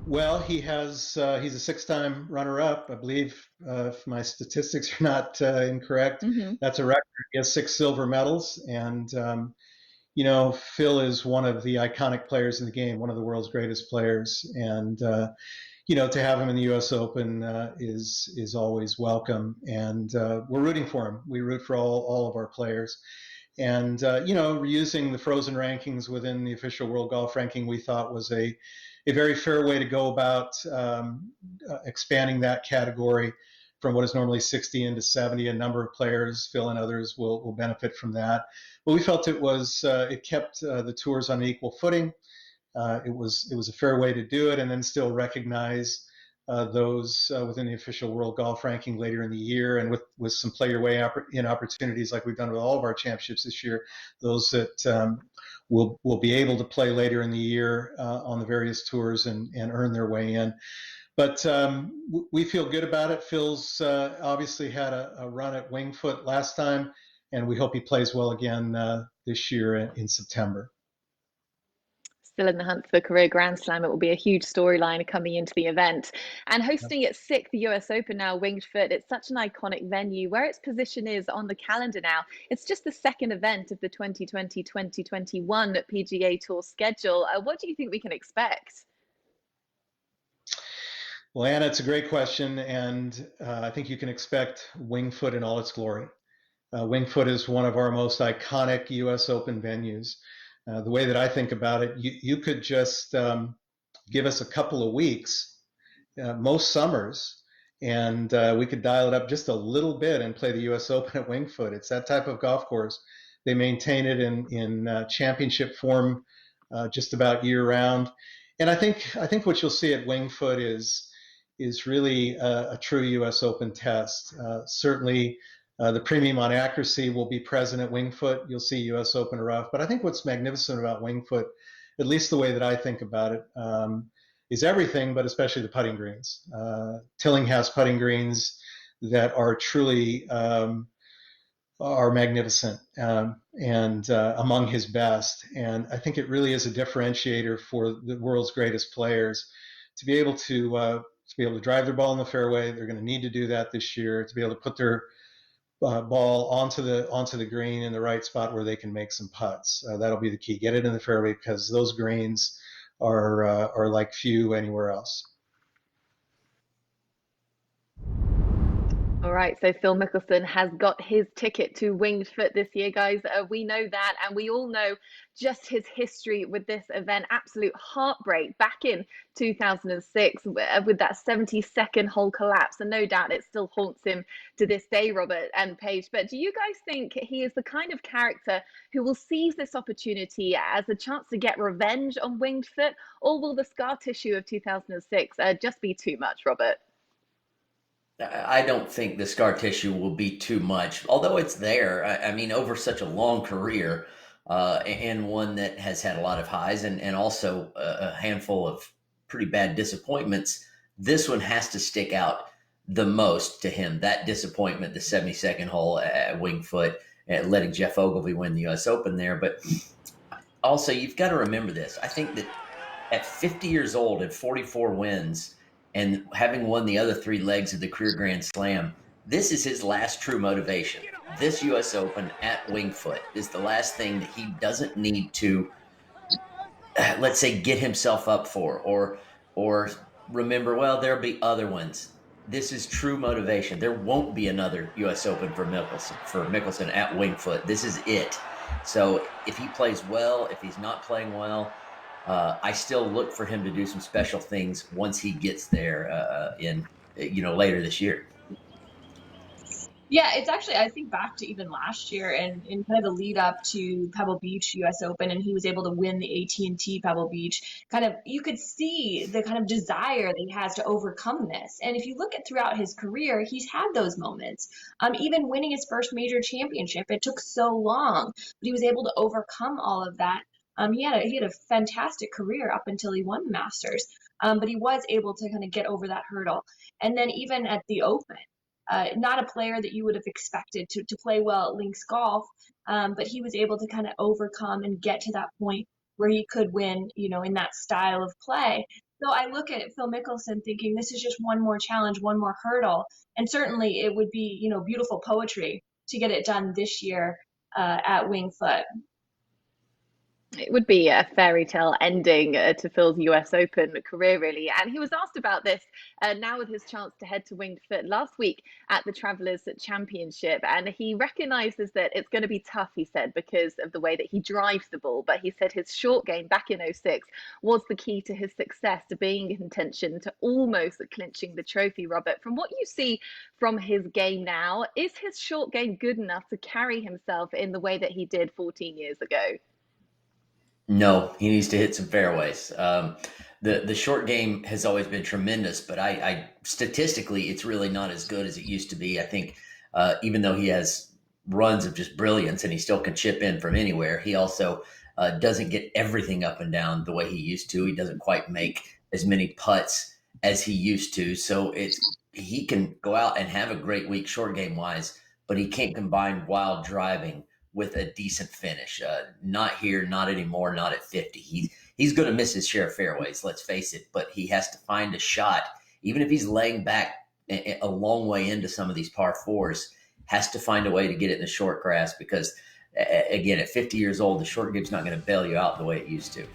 Well, he's a six-time runner-up, I believe. If my statistics are not incorrect, Hmm. that's a record. He has six silver medals, and Phil is one of the iconic players in the game, one of the world's greatest players, and to have him in the U.S. Open is always welcome, and we're rooting for him. We root for all of our players, and using the frozen rankings within the official World Golf Ranking, we thought was a very fair way to go about expanding that category from what is normally 60 into 70. A number of players, Phil and others, will benefit from that. But we felt it kept the tours on an equal footing. It was a fair way to do it, and then still recognize those within the official World Golf Ranking later in the year, and with some play your way in opportunities like we've done with all of our championships this year. Those that will be able to play later in the year on the various tours and earn their way in. But we feel good about it. Phil's obviously had a run at Winged Foot last time, and we hope he plays well again this year in September. Still in the hunt for the career Grand Slam. It will be a huge storyline coming into the event. And hosting its sixth US Open now, Winged Foot, it's such an iconic venue. Where its position is on the calendar now, it's just the second event of the 2020-2021 PGA Tour schedule. What do you think we can expect? Well, Anna, it's a great question, and I think you can expect Winged Foot in all its glory. Winged Foot is one of our most iconic U.S. Open venues. The way that I think about it, you could just give us a couple of weeks, most summers, and we could dial it up just a little bit and play the U.S. Open at Winged Foot. It's that type of golf course. They maintain it in championship form just about year round, and I think what you'll see at Winged Foot is really a true U.S. Open test. Certainly, the premium on accuracy will be present at Winged Foot. You'll see U.S. Open rough. But I think what's magnificent about Winged Foot, at least the way that I think about it, is everything, but especially the putting greens. Tillinghast putting greens that are truly are magnificent and among his best. And I think it really is a differentiator for the world's greatest players to be able to drive their ball in the fairway. They're going to need to do that this year to be able to put their ball onto the green in the right spot where they can make some putts. That'll be the key. Get it in the fairway because those greens are like few anywhere else. All right, so Phil Mickelson has got his ticket to Winged Foot this year, guys. We know that, and we all know just his history with this event. Absolute heartbreak back in 2006 with that 72nd hole collapse, and no doubt it still haunts him to this day, Robert and Paige. But do you guys think he is the kind of character who will seize this opportunity as a chance to get revenge on Winged Foot, or will the scar tissue of 2006 just be too much, Robert? I don't think the scar tissue will be too much, although it's there. I mean, over such a long career, and one that has had a lot of highs and also a handful of pretty bad disappointments, this one has to stick out the most to him. That disappointment, the 72nd hole at Winged Foot, letting Jeff Ogilvy win the U.S. Open there. But also, you've got to remember this. I think that at 50 years old and 44 wins, and having won the other three legs of the career Grand Slam, this is his last true motivation. This U.S. Open at Winged Foot is the last thing that he doesn't need to, let's say, get himself up for, or remember, well, there'll be other ones. This is true motivation. There won't be another U.S. Open for Mickelson at Winged Foot. This is it. So if he plays well, if he's not playing well, I still look for him to do some special things once he gets there later this year. Yeah, it's actually, I think back to even last year and in kind of the lead up to Pebble Beach US Open, and he was able to win the AT&T Pebble Beach. Kind of, you could see the kind of desire that he has to overcome this. And if you look at throughout his career, he's had those moments. Even winning his first major championship, it took so long, but he was able to overcome all of that. He had a fantastic career up until he won the Masters, but he was able to kind of get over that hurdle. And then even at the Open, not a player that you would have expected to play well at links golf, but he was able to kind of overcome and get to that point where he could win, in that style of play. So I look at Phil Mickelson thinking this is just one more challenge, one more hurdle. And certainly it would be, beautiful poetry to get it done this year at Winged Foot. It would be a fairy tale ending to Phil's US Open career, really. And he was asked about this now with his chance to head to Winged Foot last week at the Travelers Championship. And he recognizes that it's going to be tough, he said, because of the way that he drives the ball. But he said his short game back in '06 was the key to his success, to being in contention, to almost clinching the trophy, Robert. From what you see from his game now, is his short game good enough to carry himself in the way that he did 14 years ago? No, he needs to hit some fairways. The short game has always been tremendous, but I statistically, it's really not as good as it used to be. I think even though he has runs of just brilliance and he still can chip in from anywhere, he also doesn't get everything up and down the way he used to. He doesn't quite make as many putts as he used to. So he can go out and have a great week short game wise, but he can't combine wild driving with a decent finish. Not here, not anymore, not at 50. He's going to miss his share of fairways, let's face it, but he has to find a shot, even if he's laying back a long way into some of these par fours, has to find a way to get it in the short grass because, again, at 50 years old, the short game's not going to bail you out the way it used to.